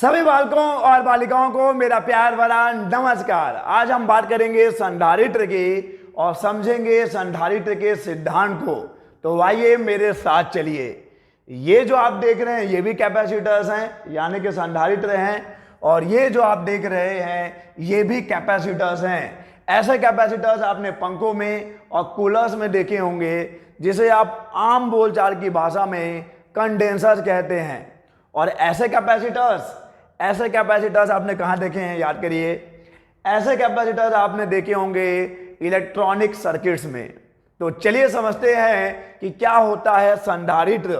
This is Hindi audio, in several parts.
सभी बालकों और बालिकाओं को मेरा प्यार भरा नमस्कार। आज हम बात करेंगे संधारित्र की और समझेंगे संधारित्र के सिद्धांत को। तो आइए मेरे साथ चलिए। ये जो आप देख रहे हैं ये भी कैपेसिटर्स हैं, यानी कि संधारित्र हैं, और ये जो आप देख रहे हैं ये भी कैपेसिटर्स हैं। ऐसे कैपेसिटर्स आपने पंखों में और कूलर्स में देखे होंगे, जिसे आप आम बोलचाल की भाषा में कंडेंसर्स कहते हैं। और ऐसे कैपेसिटर्स आपने कहाँ देखे हैं, याद करिए। ऐसे कैपेसिटर्स आपने देखे होंगे इलेक्ट्रॉनिक सर्किट्स में। तो चलिए समझते हैं कि क्या होता है संधारित्र।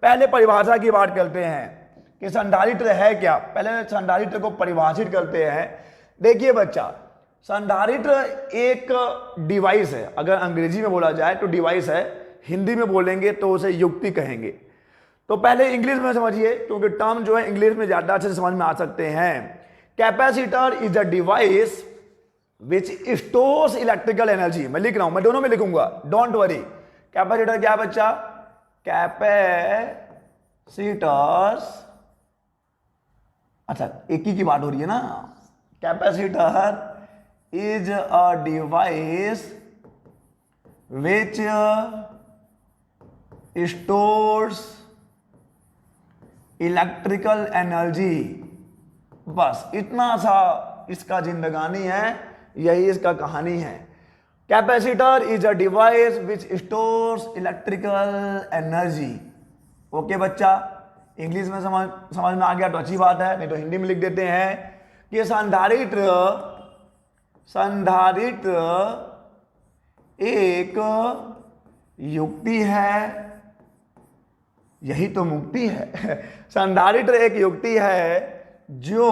पहले परिभाषा की बात करते हैं कि संधारित्र है क्या। पहले संधारित्र को परिभाषित करते हैं। देखिए बच्चा, संधारित्र एक डिवाइस है। अगर अंग्रेजी में बोला जाए तो डिवाइस है, हिंदी में बोलेंगे तो उसे युक्ति कहेंगे। तो पहले इंग्लिश में समझिए, क्योंकि टर्म जो है इंग्लिश में ज्यादा अच्छे से समझ में आ सकते हैं। Capacitor is a device which stores electrical energy. मैं लिख रहा हूं, मैं दोनों में लिखूंगा, डोंट वरी। कैपेसिटर क्या बच्चा? कैपेसिटर्स, अच्छा एक ही की बात हो रही है ना। Capacitor is a device which stores electrical energy. बस इतना सा इसका जिंदगानी है, यही इसका कहानी है। Capacitor is a device which stores electrical energy. Okay बच्चा, इंग्लिश में समझ में आ गया तो अच्छी बात है, नहीं तो हिंदी में लिख देते हैं कि संधारित्र एक युक्ति है, यही तो मुक्ति है। संधारित्र एक युक्ति है जो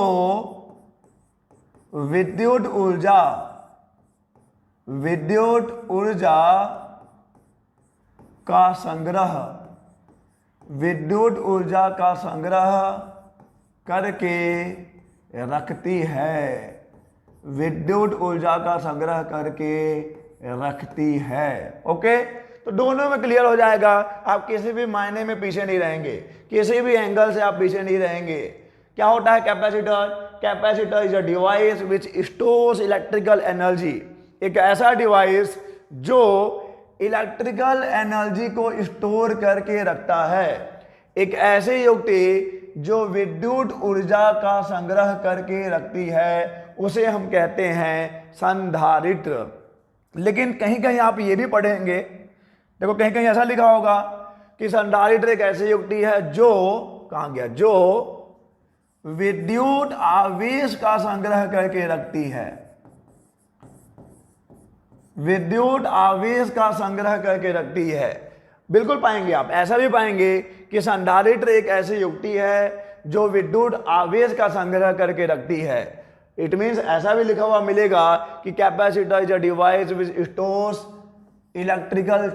विद्युत ऊर्जा का संग्रह करके रखती है। विद्युत ऊर्जा का संग्रह करके रखती है। ओके, तो दोनों में क्लियर हो जाएगा। आप किसी भी मायने में पीछे नहीं रहेंगे, किसी भी एंगल से आप पीछे नहीं रहेंगे। क्या होता है capacitor? Capacitor is a device which stores electrical energy. एक ऐसा डिवाइस जो इलेक्ट्रिकल एनर्जी को स्टोर करके रखता है। एक ऐसी युक्ति जो विद्युत ऊर्जा का संग्रह करके रखती है, उसे हम कहते हैं संधारित्र। लेकिन कहीं कहीं आप ये भी पढ़ेंगे, देखो कहीं कहीं ऐसा लिखा होगा कि संधारित्र एक ऐसी युक्ति है जो, कहां गया, जो विद्युत आवेश का संग्रह करके रखती है। विद्युत आवेश का संग्रह करके रखती है। बिल्कुल पाएंगे आप, ऐसा भी पाएंगे कि संधारित्र एक ऐसी युक्ति है जो विद्युत आवेश का संग्रह करके रखती है। इट मीन्स ऐसा भी लिखा हुआ मिलेगा कि capacitor is a device which stores electrical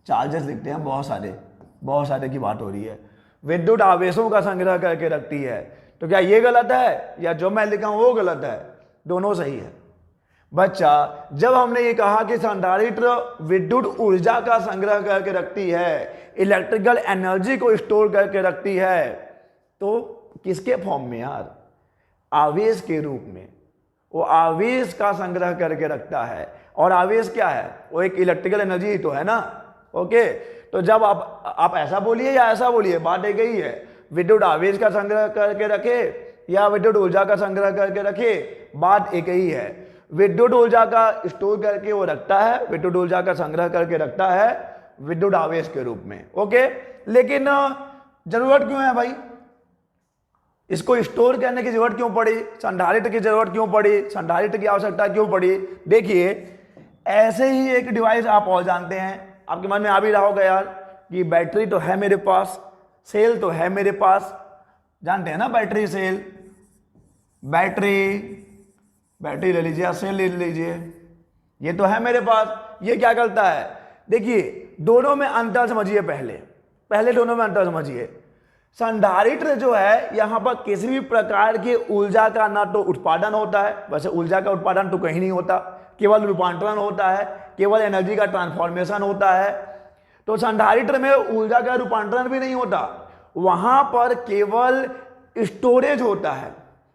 charges लिखते हैं, बहुत सारे की बात हो रही है। विद्युत आवेशों का संग्रह करके रखती है। तो क्या ये गलत है या जो मैं लिखा हूं वो गलत है? दोनों सही है बच्चा। जब हमने ये कहा कि संधारित्र विद्युत ऊर्जा का संग्रह करके रखती है, इलेक्ट्रिकल एनर्जी को स्टोर करके रखती है, तो किसके फॉर्म में यार? आवेश के रूप में। वो आवेश का संग्रह करके रखता है। और आवेश क्या है? वो एक इलेक्ट्रिकल एनर्जी ही तो है ना। ओके, तो जब आप ऐसा बोलिए या ऐसा बोलिए, बात एक ही है। विद्युत आवेश का संग्रह करके रखे या विद्युत ऊर्जा का संग्रह करके रखे, बात एक ही है। विद्युत ऊर्जा का स्टोर करके वो रखता है, विद्युत ऊर्जा का संग्रह करके रखता है विद्युत आवेश के रूप में। ओके, लेकिन जरूरत क्यों है भाई? इसको स्टोर करने की जरूरत क्यों पड़ी? संधारित्र की जरूरत क्यों पड़ी? संधारित्र की आवश्यकता क्यों पड़ी? देखिए, ऐसे ही एक डिवाइस आप और जानते हैं, आपके मन में आ भी रहा होगा यार कि बैटरी तो है मेरे पास, सेल तो है मेरे पास, जानते हैं ना बैटरी सेल। बैटरी ले लीजिए, सेल ले लीजिए, ये तो है मेरे पास। ये क्या करता है? देखिए, दोनों में अंतर समझिए। पहले दोनों में अंतर समझिए। संधारित्र जो है, यहां पर किसी भी प्रकार की ऊर्जा का ना तो उत्पादन होता है, वैसे ऊर्जा का उत्पादन तो कहीं नहीं होता, केवल रूपांतरण होता है, केवल एनर्जी का ट्रांसफॉर्मेशन होता है। तो संधारित्र में ऊर्जा का रूपांतरण भी नहीं होता, वहां पर केवल स्टोरेज होता है,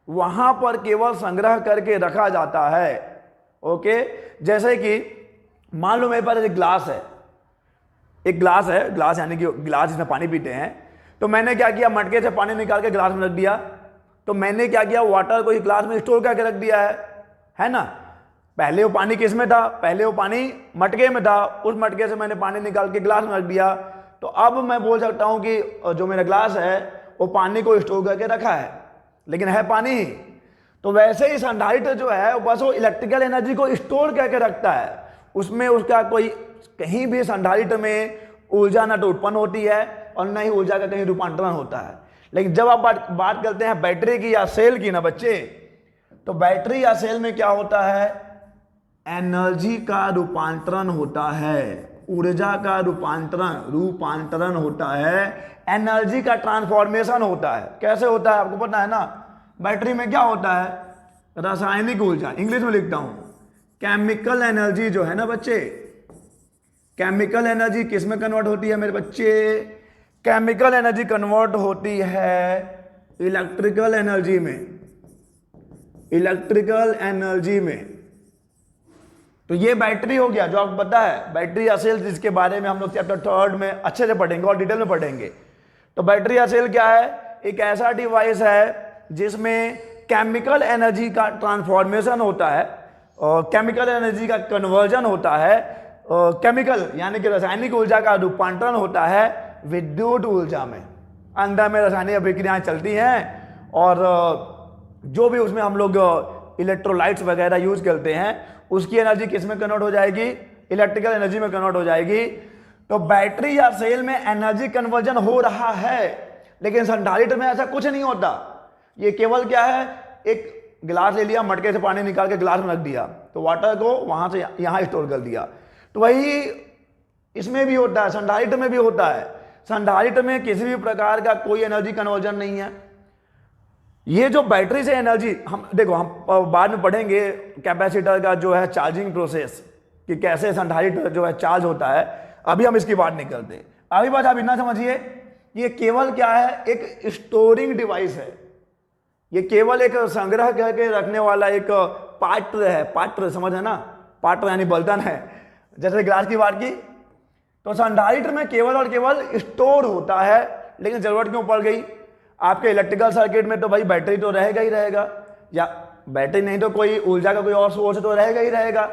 वहां पर केवल संग्रह करके रखा जाता है। ओके, जैसे कि मान लो मेरे पास एक ग्लास है, ग्लास यानी कि गिलास जिसमें पानी पीते हैं, तो मैंने क्या किया, मटके से पानी निकाल के गिलास में रख दिया। तो मैंने क्या किया, वाटर को इस ग्लास में स्टोर करके रख दिया है ना। पहले वो पानी किस में था, पहले वो पानी मटके में था, उस मटके से मैंने पानी निकाल के गिलास में रख दिया। तो अब मैं बोल सकता हूं कि जो मेरा ग्लास है वो पानी को स्टोर करके रखा है, लेकिन है पानी ही। तो वैसे ही संधारित्र जो है बस वो इलेक्ट्रिकल एनर्जी को स्टोर करके रखता है, उसमें उसका कोई कहीं भी संधारित्र में ऊर्जा न तो उत्पन्न होती है और न ही ऊर्जा का कहीं रूपांतरण होता है। लेकिन जब आप बात करते हैं बैटरी की या सेल की ना बच्चे, तो बैटरी या सेल में क्या होता है, एनर्जी का रूपांतरण होता है, ऊर्जा का रूपांतरण होता है, एनर्जी का ट्रांसफॉर्मेशन होता है। कैसे होता है आपको पता है ना। बैटरी में क्या होता है, रासायनिक ऊर्जा, इंग्लिश में लिखता हूं, केमिकल एनर्जी जो है ना बच्चे, केमिकल एनर्जी किस में कन्वर्ट होती है मेरे बच्चे, केमिकल एनर्जी कन्वर्ट होती है इलेक्ट्रिकल एनर्जी में। तो ये बैटरी हो गया, जो आपको पता है बैटरी या सेल, जिसके बारे में हम लोग चैप्टर 3 में अच्छे से पढ़ेंगे और डिटेल में पढ़ेंगे। तो बैटरी या सेल क्या है, एक ऐसा डिवाइस है जिसमें केमिकल एनर्जी का ट्रांसफॉर्मेशन होता है और केमिकल एनर्जी का कन्वर्जन होता है, केमिकल यानी कि रासायनिक ऊर्जा का रूपांतरण होता है विद्युत ऊर्जा में। अंदर में रासायनिक अभिक्रियाएं चलती हैं और जो भी उसमें हम लोग इलेक्ट्रोलाइट्स वगैरह यूज करते हैं, उसकी एनर्जी किस में कन्वर्ट हो जाएगी, इलेक्ट्रिकल एनर्जी में कन्वर्ट हो जाएगी। तो बैटरी या सेल में एनर्जी कन्वर्जन हो रहा है, लेकिन संधारित्र में ऐसा कुछ नहीं होता। ये केवल क्या है, एक गिलास ले लिया, मटके से पानी निकाल के गिलास में रख दिया, तो वाटर को वहां से यहां स्टोर कर दिया। तो वही इसमें भी होता है, संधारित्र में भी होता है। संधारित्र में किसी भी प्रकार का कोई एनर्जी कन्वर्जन नहीं है। ये जो बैटरी से एनर्जी, हम देखो हम बाद में पढ़ेंगे कैपेसिटर का जो है चार्जिंग प्रोसेस, कि कैसे संधारित्र जो है चार्ज होता है, अभी हम इसकी बात नहीं करते। अभी बात आप इतना समझिए, ये केवल क्या है, एक स्टोरिंग डिवाइस है, ये केवल एक संग्रह करके रखने वाला एक पात्र है। पात्र समझ है ना, पात्र यानी बर्तन है, जैसे ग्लास की बात की। तो संधारित्र में केवल और केवल स्टोर होता है, लेकिन जरूरत क्यों पड़ गई, आपके इलेक्ट्रिकल सर्किट में तो भाई बैटरी तो रहेगा ही रहेगा, या बैटरी नहीं तो कोई ऊर्जा का कोई और सोर्स तो रहेगा ही रहेगा।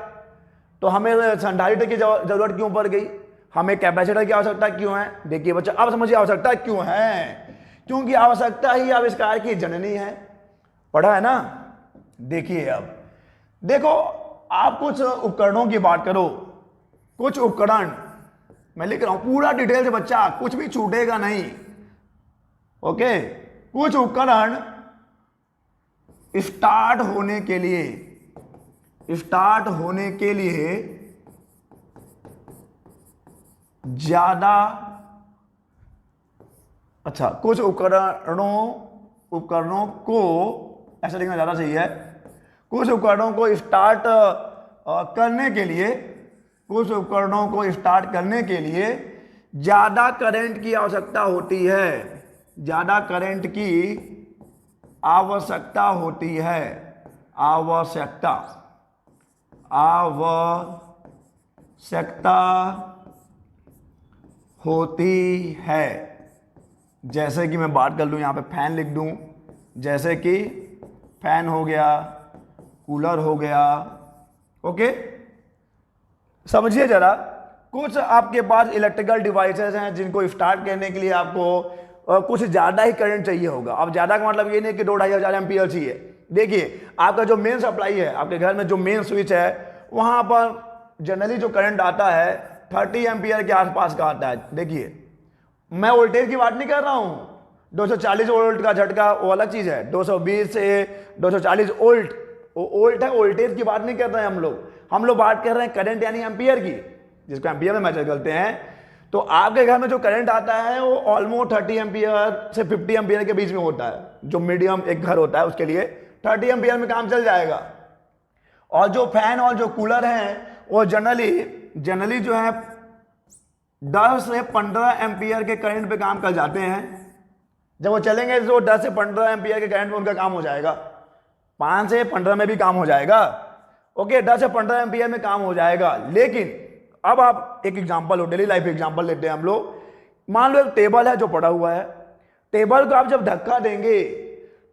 तो हमें संधारित्र की जरूरत क्यों पड़ गई, हमें कैपेसिटर की आवश्यकता क्यों है। देखिए बच्चा, अब समझिए आवश्यकता क्यों है, क्योंकि आवश्यकता ही आविष्कार की जननी है। पढ़ा है ना। देखिए अब देखो, आप कुछ उपकरणों की बात करो, कुछ उपकरण मैं लिख रहा हूं पूरा डिटेल से बच्चा, कुछ भी छूटेगा नहीं। ओके, कुछ उपकरण स्टार्ट होने के लिए ज्यादा, अच्छा कुछ उपकरणों को ऐसा लिखना ज्यादा सही है, कुछ उपकरणों को स्टार्ट करने के लिए ज्यादा करंट की आवश्यकता होती है, ज्यादा करंट की आवश्यकता होती है, आवश्यकता होती है। जैसे कि मैं बात कर लूं, यहां पे फैन लिख दूं, जैसे कि फैन हो गया, कूलर हो गया। ओके, समझिए जरा, कुछ आपके पास इलेक्ट्रिकल डिवाइसेस हैं जिनको स्टार्ट करने के लिए आपको कुछ ज़्यादा ही करंट चाहिए होगा। अब ज़्यादा का मतलब ये नहीं कि 2-2.5 हज़ार एम्पियर चाहिए। देखिए आपका जो मेन सप्लाई है, आपके घर में जो मेन स्विच है, वहाँ पर जनरली जो करंट आता है 30 एम्पियर के आसपास का आता है। देखिए मैं वोल्टेज की बात नहीं कर रहा हूँ, 240 वोल्ट का झटका वो अलग चीज़ है, 220 से 240 वोल्ट वो वोल्ट है, वोल्टेज की बात नहीं कर रहे हैं हम लोग बात कर रहे हैं करंट यानी एम्पियर की, जिसको एम्पियर में मेजर करते हैं। तो आपके घर में जो करंट आता है वो ऑलमोस्ट 30 एम्पियर से 50 एम्पियर के बीच में होता है। जो मीडियम एक घर होता है उसके लिए 30 एम्पियर में काम चल जाएगा। और जो फैन और जो कूलर हैं वो जनरली जो है 10 से 15 एम्पियर के करंट पे काम कर जाते हैं। जब वो चलेंगे तो 10 से 15 एम्पियर के करंट में उनका काम हो जाएगा, 5 से 15 में भी काम हो जाएगा। ओके, 10 से 15 एम्पियर में काम हो जाएगा। लेकिन अब आप एक एग्जांपल लो, डेली लाइफ एग्जांपल लेते हैं हम लोग। मान लो एक टेबल है जो पड़ा हुआ है, टेबल को आप जब धक्का देंगे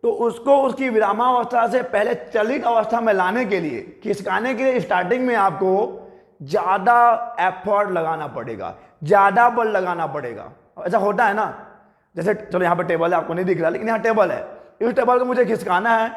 तो उसको उसकी विरामावस्था से पहले चलित अवस्था में लाने के लिए, खिसकाने के लिए स्टार्टिंग में आपको ज्यादा एफर्ट लगाना पड़ेगा, ज्यादा बल लगाना पड़ेगा। ऐसा होता है ना, जैसे चलो यहाँ पे टेबल है, आपको नहीं दिख रहा, लेकिन यहाँ टेबल है, इस टेबल को मुझे खिसकाना है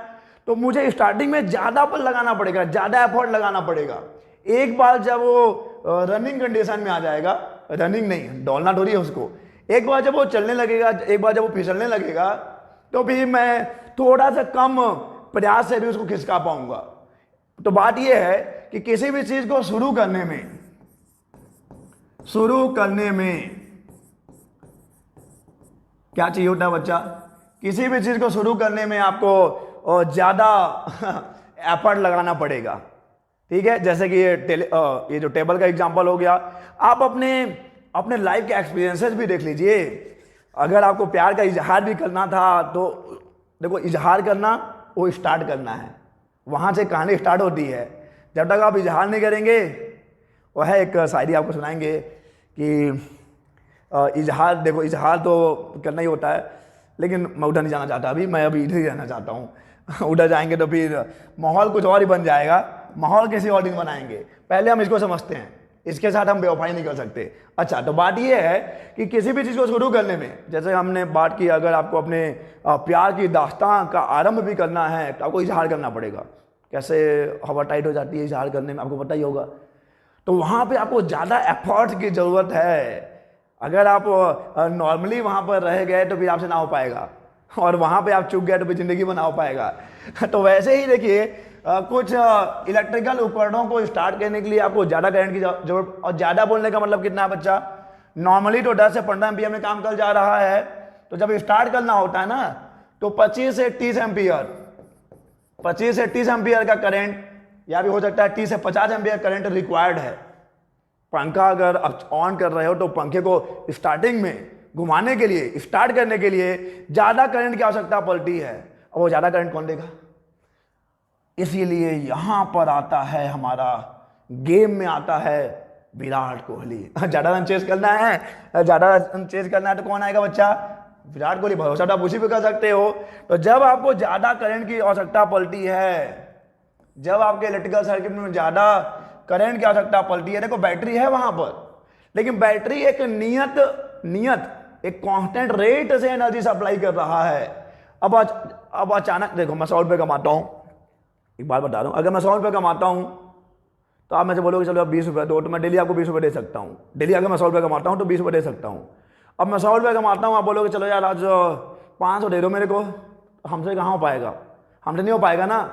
तो मुझे स्टार्टिंग में ज्यादा बल लगाना पड़ेगा, ज्यादा एफर्ट लगाना पड़ेगा। एक बार जब वो रनिंग कंडीशन में आ जाएगा, रनिंग नहीं, दौड़ना थोड़ी है उसको, एक बार जब वो चलने लगेगा, एक बार जब वो फिसलने लगेगा, तो फिर मैं थोड़ा सा कम प्रयास से भी उसको खिसका पाऊंगा। तो बात यह है कि किसी भी चीज को शुरू करने में क्या चाहिए होता है बच्चा? किसी भी चीज को शुरू करने में आपको ज्यादा एफर्ट लगाना पड़ेगा। ठीक है, जैसे कि ये जो टेबल का एग्जांपल हो गया, आप अपने लाइफ के एक्सपीरियंसेस भी देख लीजिए। अगर आपको प्यार का इजहार भी करना था तो देखो, इजहार करना वो स्टार्ट करना है, वहां से कहानी स्टार्ट होती है। जब तक आप इजहार नहीं करेंगे, वह है एक शायरी आपको सुनाएंगे कि इजहार, देखो इजहार तो करना ही होता है, लेकिन मैं उधर नहीं जाना चाहता अभी, मैं अभी इधर ही रहना चाहता हूँ। उधर जाएंगे तो फिर माहौल कुछ और ही बन जाएगा, माहौल किसी और दिन बनाएंगे। पहले हम इसको समझते हैं, इसके साथ हम बेवफाई नहीं कर सकते। अच्छा, तो बात यह है कि किसी भी चीज़ को शुरू करने में, जैसे हमने बात की, अगर आपको अपने प्यार की दास्तां का आरंभ भी करना है तो आपको इजहार करना पड़ेगा। कैसे हवा टाइट हो जाती है इजहार करने में, आपको पता ही होगा। तो वहाँ पे आपको ज़्यादा एफर्ट की ज़रूरत है। अगर आप नॉर्मली वहाँ पर रह गए तो फिर आपसे ना हो पाएगा, और वहाँ पे आप चूक गए तो फिर ज़िंदगी में ना हो पाएगा। तो वैसे ही देखिए, कुछ इलेक्ट्रिकल उपकरणों को स्टार्ट करने के लिए आपको ज़्यादा करंट की जरूरत, और ज़्यादा बोलने का मतलब कितना है बच्चा? नॉर्मली तो 10 से 15 एम्पियर में काम कर जा रहा है, तो जब स्टार्ट करना होता है ना, तो 25 से 30 एम्पियर, 25 से 30 एम्पियर का करंट, या भी हो सकता है 30 से 50 एम्पियर करंट रिक्वायर्ड है। पंखा अगर आप ऑन कर रहे हो तो पंखे को स्टार्टिंग में घुमाने के लिए, स्टार्ट करने के लिए ज़्यादा करंट की आवश्यकता पड़ती है। और वो ज़्यादा करंट कौन देगा? इसीलिए यहां पर आता है हमारा गेम में आता है विराट कोहली। ज्यादा रन चेज करना है, ज्यादा रन चेज करना है तो कौन आएगा बच्चा? विराट कोहली। भरोसा तो आप उसी पे कर सकते हो। तो जब आपको ज्यादा करंट की आवश्यकता पड़ती है, जब आपके इलेक्ट्रिकल सर्किट में ज्यादा करंट की आवश्यकता पड़ती है, देखो बैटरी है वहां पर, लेकिन बैटरी एक नियत एक कांस्टेंट रेट से एनर्जी सप्लाई कर रहा है। अब अचानक देखो, मैं 100 रुपये कमाता हूं, एक बात बता रहा हूँ, अगर मैं 100 रुपये कमाता हूँ तो आप मुझे बोलोगे चलो अब 20 रुपये दो, तो मैं डेली आपको 20 रुपये दे सकता हूँ। डेली अगर मैं 100 रुपये कमाता हूँ तो 20 रुपये दे सकता हूँ। अब मैं 100 रुपये कमाता हूँ, आप बोलोगे चलो यार आज 500 दे दो मेरे को, हमसे कहाँ हो पाएगा? हमसे नहीं हो पाएगा ना।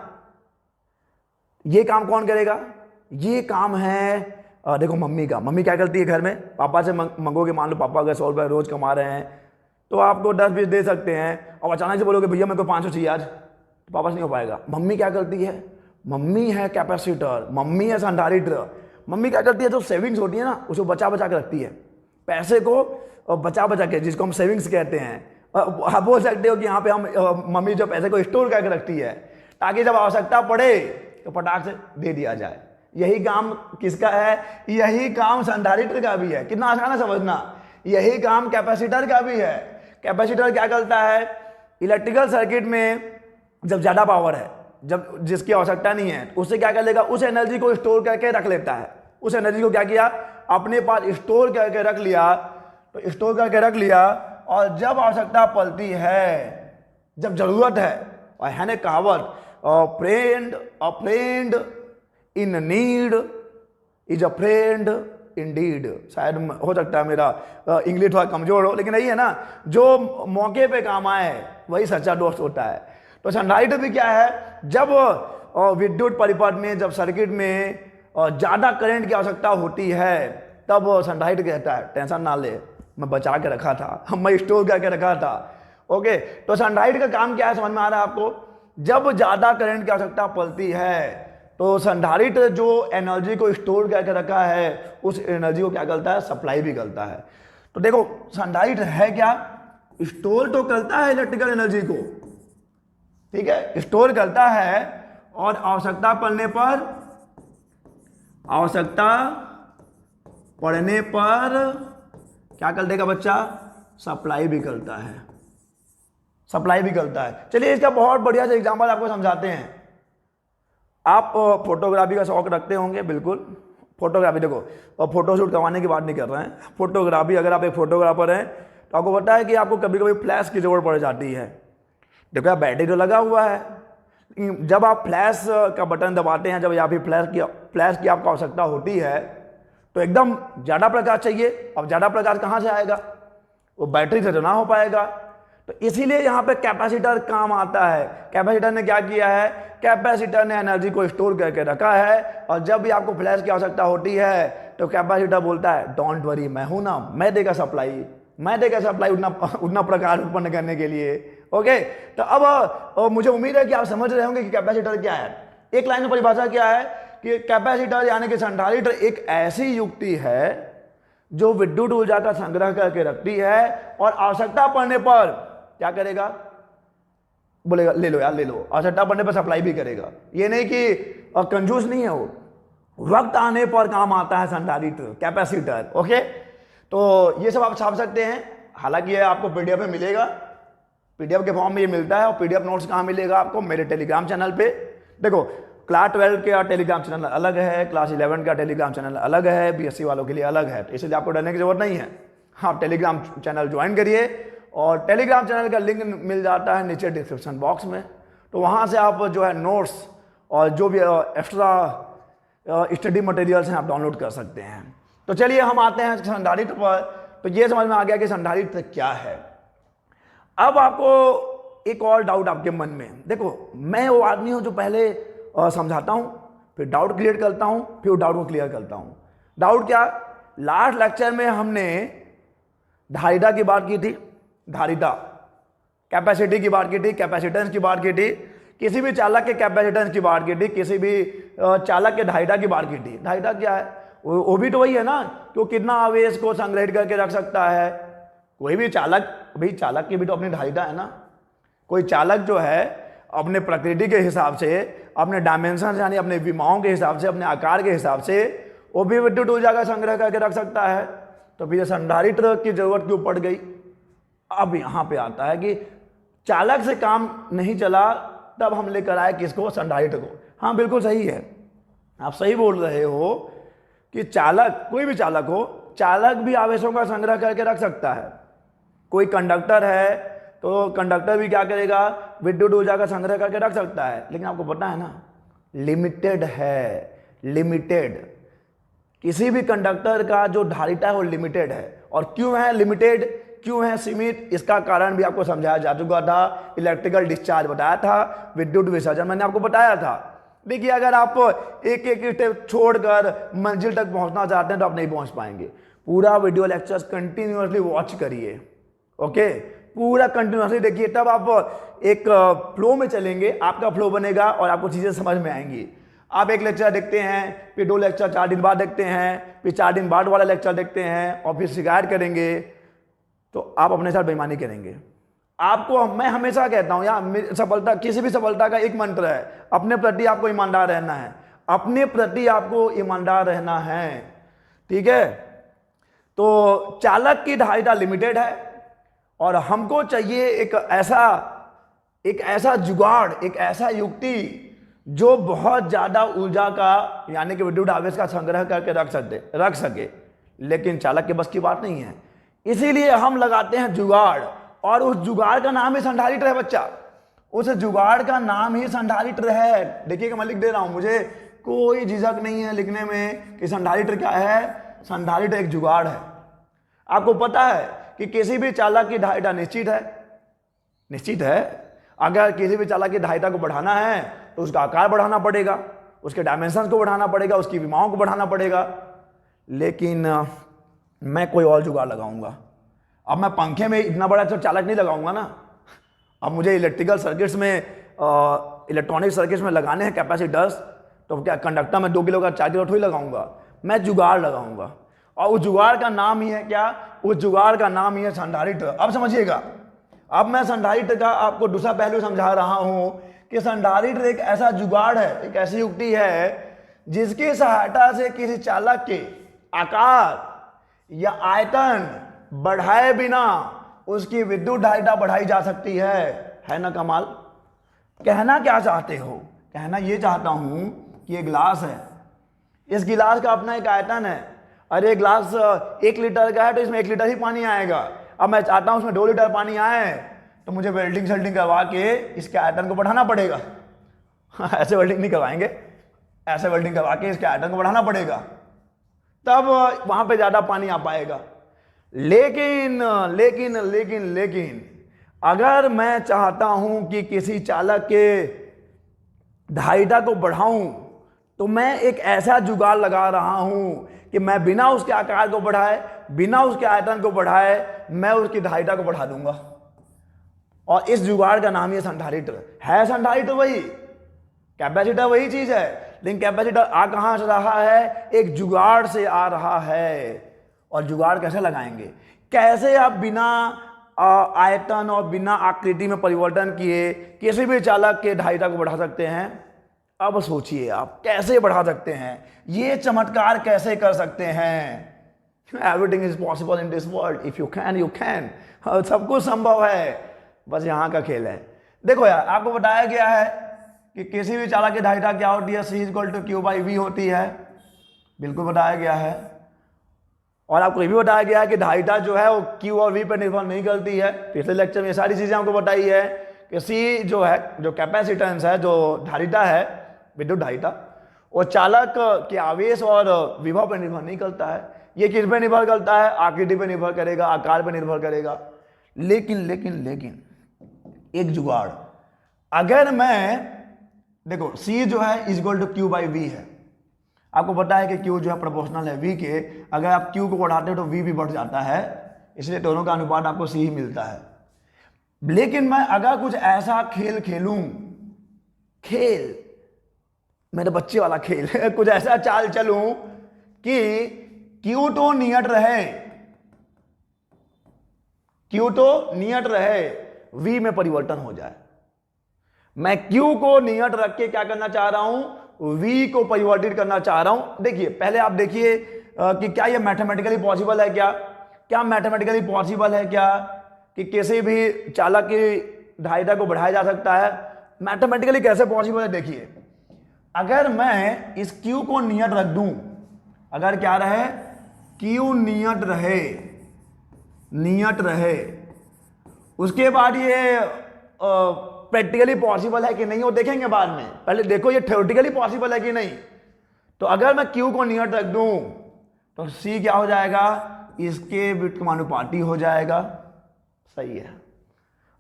ये काम कौन करेगा? ये काम है देखो मम्मी का। मम्मी क्या करती है घर में? पापा से मंगोगे, मान लो पापा अगर 100 रुपये रोज कमा रहे हैं तो आपको 10-20 दे सकते हैं। और अचानक से बोलोगे भैया मेरे को 500 चाहिए आज, तो पापा से नहीं हो पाएगा। मम्मी क्या करती है? मम्मी है कैपेसिटर, मम्मी है संधारित्र। मम्मी क्या करती है? जो सेविंग्स होती है ना, उसको बचा बचा के रखती है, पैसे को बचा बचा के, जिसको हम सेविंग्स कहते हैं। आप बोल सकते हो कि यहाँ पे हम मम्मी जो पैसे को स्टोर करके रखती है, ताकि जब आवश्यकता पड़े तो फटाक से दे दिया जाए। यही काम किसका है? यही काम संधारित्र का भी है। कितना आसान है समझना। यही काम कैपेसिटर का भी है। कैपेसिटर क्या करता है? इलेक्ट्रिकल सर्किट में जब ज्यादा पावर है, जब जिसकी आवश्यकता नहीं है, उससे क्या कर लेगा? उस एनर्जी को स्टोर करके रख लेता है। उस एनर्जी को क्या किया? अपने पास स्टोर करके रख लिया। तो स्टोर करके रख लिया, और जब आवश्यकता पड़ती है, जब जरूरत है, और है ना कहावत, a friend in need is a friend indeed। शायद हो सकता है मेरा इंग्लिश थोड़ा कमजोर हो, लेकिन यही है ना, जो मौके पे काम आए वही सच्चा दोस्त होता है। तो संधारित्र भी क्या है? जब विद्युत परिपथ में, जब सर्किट में ज्यादा करंट की आवश्यकता होती है, तब संधारित्र कहता है टेंशन ना ले, मैं बचा के रखा था, मैं स्टोर करके रखा था। ओके, तो संधारित्र का काम क्या है समझ में आ रहा है आपको? जब ज्यादा करंट की आवश्यकता पड़ती है तो संधारित्र जो एनर्जी को स्टोर करके रखा है उस एनर्जी को क्या करता है, सप्लाई भी करता है। तो देखो संधारित्र है क्या, स्टोर तो करता है इलेक्ट्रिकल एनर्जी को, ठीक है, स्टोर करता है और आवश्यकता पड़ने पर क्या कर देगा बच्चा, सप्लाई भी करता है, सप्लाई भी करता है। चलिए इसका बहुत बढ़िया से एग्जांपल आपको समझाते हैं। आप फोटोग्राफी का शौक रखते होंगे, बिल्कुल फोटोग्राफी, देखो और फोटोशूट करवाने की बात नहीं कर रहे हैं, फोटोग्राफी, अगर आप एक फोटोग्राफर हैं तो आपको पता है कि आपको कभी कभी फ्लैश की जरूरत पड़ जाती है। देखो यार बैटरी तो लगा हुआ है, जब आप फ्लैश का बटन दबाते हैं, जब या फिर फ्लैश की आपको आवश्यकता होती है तो एकदम ज़्यादा प्रकाश चाहिए। अब ज़्यादा प्रकाश कहाँ से आएगा, वो बैटरी से तो ना हो पाएगा। तो इसीलिए यहाँ पे कैपेसिटर काम आता है। कैपेसिटर ने क्या किया है, कैपेसिटर ने एनर्जी को स्टोर करके रखा है और जब भी आपको फ्लैश की आवश्यकता होती है तो कैपेसिटर बोलता है डोंट वरी, मैं हूं ना, मैं देगा सप्लाई उतना प्रकाश उत्पन्न करने के लिए। ओके, तो अब मुझे उम्मीद है कि आप समझ रहे होंगे कि कैपेसिटर क्या है। एक लाइन में परिभाषा क्या है कि कैपेसिटर यानी कि संधारित्र एक ऐसी युक्ति है जो विद्युत ऊर्जा का संग्रह करके रखती है और आवश्यकता पड़ने पर क्या करेगा, बोलेगा ले लो यार ले लो, आवश्यकता पड़ने पर सप्लाई भी करेगा। ये नहीं कि कंजूस नहीं है वो, वक्त आने पर काम आता है संधारित्र, कैपेसिटर। ओके, तो ये सब आप छाप सकते हैं, हालांकि ये आपको पीडीएफ में मिलेगा, पीडीएफ के फॉर्म में ये मिलता है। और पीडीएफ नोट्स कहाँ मिलेगा आपको, मेरे टेलीग्राम चैनल पे। देखो क्लास 12 का टेलीग्राम चैनल अलग है, क्लास 11 का टेलीग्राम चैनल अलग है, बीएससी वालों के लिए अलग है, तो इसलिए आपको डरने की जरूरत नहीं है। हाँ, टेलीग्राम चैनल ज्वाइन करिए और टेलीग्राम चैनल का लिंक मिल जाता है नीचे डिस्क्रिप्शन बॉक्स में, तो वहाँ से आप जो है नोट्स और जो भी एक्स्ट्रा स्टडी मटेरियल्स हैं आप डाउनलोड कर सकते हैं। तो चलिए हम आते हैं संधारित्र पर। तो ये समझ में आ गया कि संधारित्र क्या है। अब आपको एक और डाउट आपके मन में, देखो मैं वो आदमी हूँ जो पहले समझाता हूँ, फिर डाउट क्लियर करता हूँ, फिर डाउट को क्लियर करता हूँ। डाउट क्या, लास्ट लेक्चर में हमने धारिता की बात की थी, धारिता, कैपेसिटी की बात की थी, कैपेसिटेंस की बात की थी, किसी भी चालक के कैपेसिटेंस की बात की थी, किसी भी चालक के धारिता की बात की थी। धारिता क्या है, वो भी तो वही है ना कि वो कितना आवेश को संग्रहित करके रख सकता है। कोई भी चालक, भाई चालक की भी तो अपनी धारिता है ना। कोई चालक जो है अपने प्रकृति के हिसाब से, अपने डायमेंशन यानी अपने विमाओं के हिसाब से, अपने आकार के हिसाब से वो भी विद्युत ऊर्जा का संग्रह करके रख सकता है। तो फिर संधारित्र की जरूरत क्यों पड़ गई। अब यहाँ पे आता है कि चालक से काम नहीं चला, तब हम लेकर आए किसको, संधारित्र को। हाँ बिल्कुल सही है, आप सही बोल रहे हो कि चालक, कोई भी चालक हो, चालक भी आवेशों का संग्रह करके रख सकता है। कोई कंडक्टर है तो कंडक्टर भी क्या करेगा, विद्युत ऊर्जा का संग्रह करके रख सकता है, लेकिन आपको पता है ना लिमिटेड है, लिमिटेड। किसी भी कंडक्टर का जो धारिता है वो लिमिटेड है। और क्यों है लिमिटेड, क्यों है सीमित, इसका कारण भी आपको समझाया जा चुका था। इलेक्ट्रिकल डिस्चार्ज बताया था, विद्युत विसर्जन मैंने आपको बताया था। देखिए अगर आप एक एक स्टेप छोड़कर मंजिल तक पहुंचना चाहते हैं तो आप नहीं पहुंच पाएंगे। पूरा वीडियो लेक्चर्स कंटिन्यूअसली वॉच करिए, ओके, पूरा कंटिन्यूअसली देखिए, तब आप एक फ्लो में चलेंगे, आपका फ्लो बनेगा और आपको चीजें समझ में आएंगी। आप एक लेक्चर देखते हैं, फिर 2 लेक्चर 4 दिन बाद देखते हैं, फिर 4 दिन बाद वाला लेक्चर देखते हैं और फिर शिकायत करेंगे, तो आप अपने साथ बेईमानी करेंगे। आपको मैं हमेशा कहता हूं यार, सफलता, किसी भी सफलता का एक मंत्र है, अपने प्रति आपको ईमानदार रहना है, अपने प्रति आपको ईमानदार रहना है, ठीक है। तो चालक की धारिता लिमिटेड है और हमको चाहिए एक ऐसा जुगाड़, एक ऐसा युक्ति जो बहुत ज्यादा ऊर्जा का यानी कि विद्युत आवेश का संग्रह करके रख सके, लेकिन चालक के बस की बात नहीं है। इसीलिए हम लगाते हैं जुगाड़, और उस जुगाड़ का नाम ही संधारित्र है बच्चा, उस जुगाड़ का नाम ही संधारित्र है। देखिएगा मैं लिख दे रहा हूं, मुझे कोई झिझक नहीं है लिखने में कि संधारित्र क्या है। संधारित्र एक जुगाड़ है। आपको पता है कि किसी भी चालक की धारिता निश्चित है। अगर किसी भी चालक की धारिता को बढ़ाना है तो उसका आकार बढ़ाना पड़ेगा, उसके डायमेंशन को बढ़ाना पड़ेगा, उसकी विमाओं को बढ़ाना पड़ेगा। लेकिन मैं कोई और जुगाड़ लगाऊंगा। अब मैं पंखे में इतना बड़ा तो चालक नहीं लगाऊंगा ना। अब मुझे इलेक्ट्रिकल सर्किट्स में, इलेक्ट्रॉनिक सर्किट्स में लगाने हैं कैपेसिटर्स, तो क्या कंडक्टर में 2 किलो का 4 किलो थोड़ी लगाऊंगा, मैं जुगाड़ लगाऊंगा। और उस जुगाड़ का नाम ही है क्या, उस जुगाड़ का नाम ही है संधारित्र। अब समझिएगा, अब मैं संधारित्र का आपको दूसरा पहलू समझा रहा हूं कि संधारित्र एक ऐसा जुगाड़ है, एक ऐसी युक्ति है जिसकी सहायता से किसी चालक के आकार या आयतन बढ़ाए बिना उसकी विद्युत धारिता बढ़ाई जा सकती है ना कमाल। कहना क्या चाहते हो, कहना ये चाहता हूं कि ये गिलास है, इस गिलास का अपना एक आयतन है। अरे गिलास 1 लीटर का है तो इसमें 1 लीटर ही पानी आएगा। अब मैं चाहता हूं उसमें 2 लीटर पानी आए तो मुझे वेल्डिंग सेल्डिंग करवा के इसके आयतन को बढ़ाना पड़ेगा। ऐसे वेल्डिंग नहीं करवाएंगे, ऐसे वेल्डिंग करवा के इसके आयतन को बढ़ाना पड़ेगा, तब वहां पे ज्यादा पानी आ पाएगा। लेकिन लेकिन लेकिन लेकिन अगर मैं चाहता हूं कि किसी चालक के धारिता को बढ़ाऊं तो मैं एक ऐसा जुगाड़ लगा रहा हूं कि मैं बिना उसके आकार को बढ़ाए, बिना उसके आयतन को बढ़ाए, मैं उसकी धारिता को बढ़ा दूंगा। और इस जुगाड़ का नाम ही संधारित्र है। संधारित्र वही, कैपेसिटर वही चीज है, लेकिन कैपेसिटर आ कहां से रहा है, एक जुगाड़ से आ रहा है। और जुगाड़ कैसे लगाएंगे, कैसे आप बिना आयतन और बिना आकृति में परिवर्तन किए किसी भी चालक के धारिता को बढ़ा सकते हैं। अब सोचिए आप कैसे बढ़ा सकते हैं, ये चमत्कार कैसे कर सकते हैं। Everything is possible in this world, if you can you can. सब कुछ संभव है, बस यहां का खेल है। देखो यार, आपको बताया गया है कि किसी भी चालक की धारिता क्या होती है, C = Q/V होती है, बिल्कुल बताया गया है। और आपको ये भी बताया गया है कि धारिता जो है वो Q और V पर निर्भर नहीं करती है। पिछले लेक्चर में ये सारी चीजें आपको बताई है कि C जो है, जो कैपेसिटेंस है, जो धारिता है, विद्युत धारिता, वो चालक के आवेश और विभव पर निर्भर नहीं करता है। ये किस पे निर्भर करता है, आकृति पे निर्भर करेगा, आकार पे निर्भर करेगा। लेकिन लेकिन लेकिन एक जुगाड़, अगर मैं देखो C जो है = Q/V है, आपको पता है कि Q जो है प्रोपोर्शनल है V के, अगर आप Q को बढ़ाते हो तो V भी बढ़ जाता है, इसलिए दोनों का अनुपात आपको C ही मिलता है। लेकिन मैं अगर कुछ ऐसा खेल खेलूं, खेल मेरे बच्चे वाला खेल कुछ ऐसा चाल चलूं कि Q तो नियत रहे, Q तो नियत रहे, V में परिवर्तन हो जाए। मैं Q को नियत रख के क्या करना चाह रहा हूं, V को परिवर्तित करना चाह रहा हूं। देखिए, पहले आप देखिए कि क्या यह मैथमेटिकली पॉसिबल है, क्या मैथमेटिकली पॉसिबल है क्या कि किसी भी चालक की धारिता को बढ़ाया जा सकता है। मैथमेटिकली कैसे पॉसिबल है, देखिए, अगर मैं इस Q को नियत रख दूं, अगर क्या रहे, Q नियत रहे, उसके बाद ये प्रैक्टिकली पॉसिबल है कि नहीं वो देखेंगे बाद में। पहले देखो ये थ्योरेटिकली पॉसिबल है कि नहीं। तो अगर मैं Q को नियत रख दूं तो C क्या हो जाएगा, इसके व्युत्क्रमानुपाती हो जाएगा। सही है।